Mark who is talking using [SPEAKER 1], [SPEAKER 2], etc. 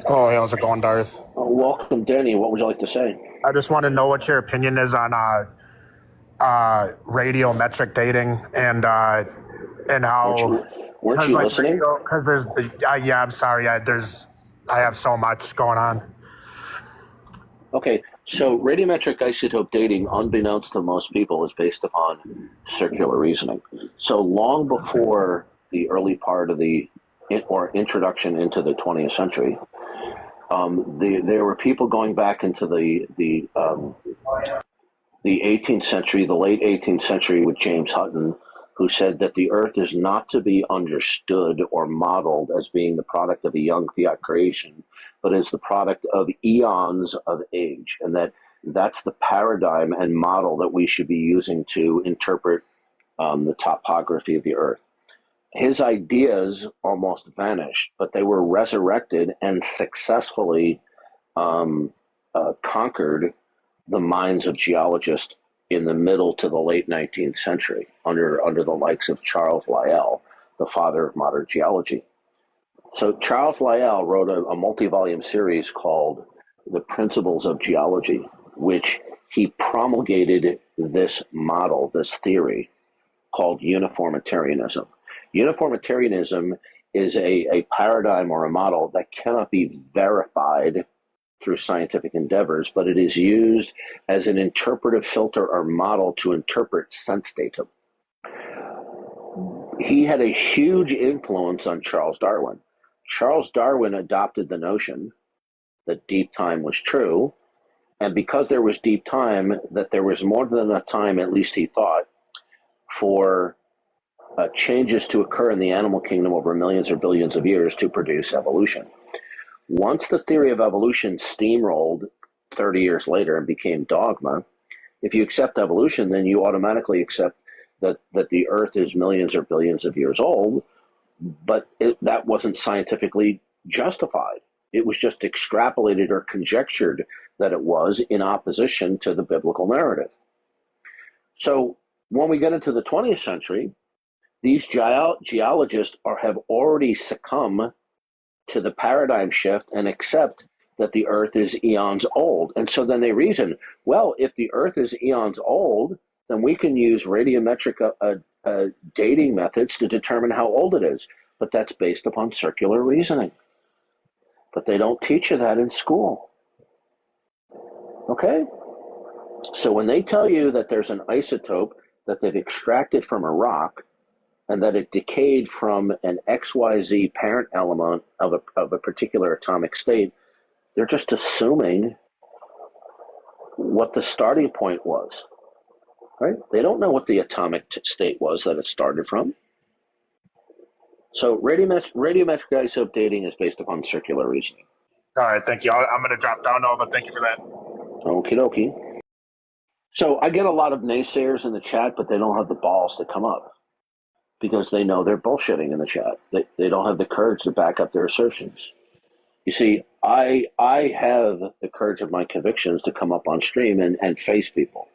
[SPEAKER 1] Oh, hey, how's it going, Darth?
[SPEAKER 2] Welcome, Danny. What would you like to say?
[SPEAKER 1] I just want to know what your opinion is on radiometric dating and
[SPEAKER 2] Weren't
[SPEAKER 1] how
[SPEAKER 2] you, weren't
[SPEAKER 1] because
[SPEAKER 2] you
[SPEAKER 1] like
[SPEAKER 2] listening?
[SPEAKER 1] radio because there's yeah, I'm sorry, I have so much going on.
[SPEAKER 2] Okay, so radiometric isotope dating, unbeknownst to most people, is based upon circular reasoning. So long before the early part of or introduction into the 20th century, there were people going back into the 18th century, the late 18th century, with James Hutton, who said that the Earth is not to be understood or modeled as being the product of a young fiat creation, but is the product of eons of age, and that's the paradigm and model that we should be using to interpret the topography of the Earth. His ideas almost vanished, but they were resurrected and successfully conquered the minds of geologists in the middle to the late 19th century under the likes of Charles Lyell, the father of modern geology. So Charles Lyell wrote a multi-volume series called The Principles of Geology, which he promulgated this model, this theory called uniformitarianism. Uniformitarianism is a paradigm or a model that cannot be verified through scientific endeavors, but it is used as an interpretive filter or model to interpret sense data. He had a huge influence on Charles Darwin. Charles Darwin adopted the notion that deep time was true, and because there was deep time, that there was more than enough time, at least he thought, for changes to occur in the animal kingdom over millions or billions of years to produce evolution. Once the theory of evolution steamrolled 30 years later and became dogma, if you accept evolution, then you automatically accept that the Earth is millions or billions of years old, but that wasn't scientifically justified. It was just extrapolated or conjectured that it was in opposition to the biblical narrative. So when we get into the 20th century, these geologists have already succumbed to the paradigm shift and accept that the Earth is eons old. And so then they reason, well, if the Earth is eons old, then we can use radiometric dating methods to determine how old it is. But that's based upon circular reasoning. But they don't teach you that in school. Okay? So when they tell you that there's an isotope that they've extracted from a rock, and that it decayed from an XYZ parent element of a particular atomic state, they're just assuming what the starting point was, right? They don't know what the atomic state was that it started from. So radiometric isotope dating is based upon circular reasoning.
[SPEAKER 1] All right, thank you. I'm going to drop down now, but thank you for that.
[SPEAKER 2] Okie dokie. So I get a lot of naysayers in the chat, but they don't have the balls to come up because they know they're bullshitting in the chat. They don't have the courage to back up their assertions. You see, I have the courage of my convictions to come up on stream and face people.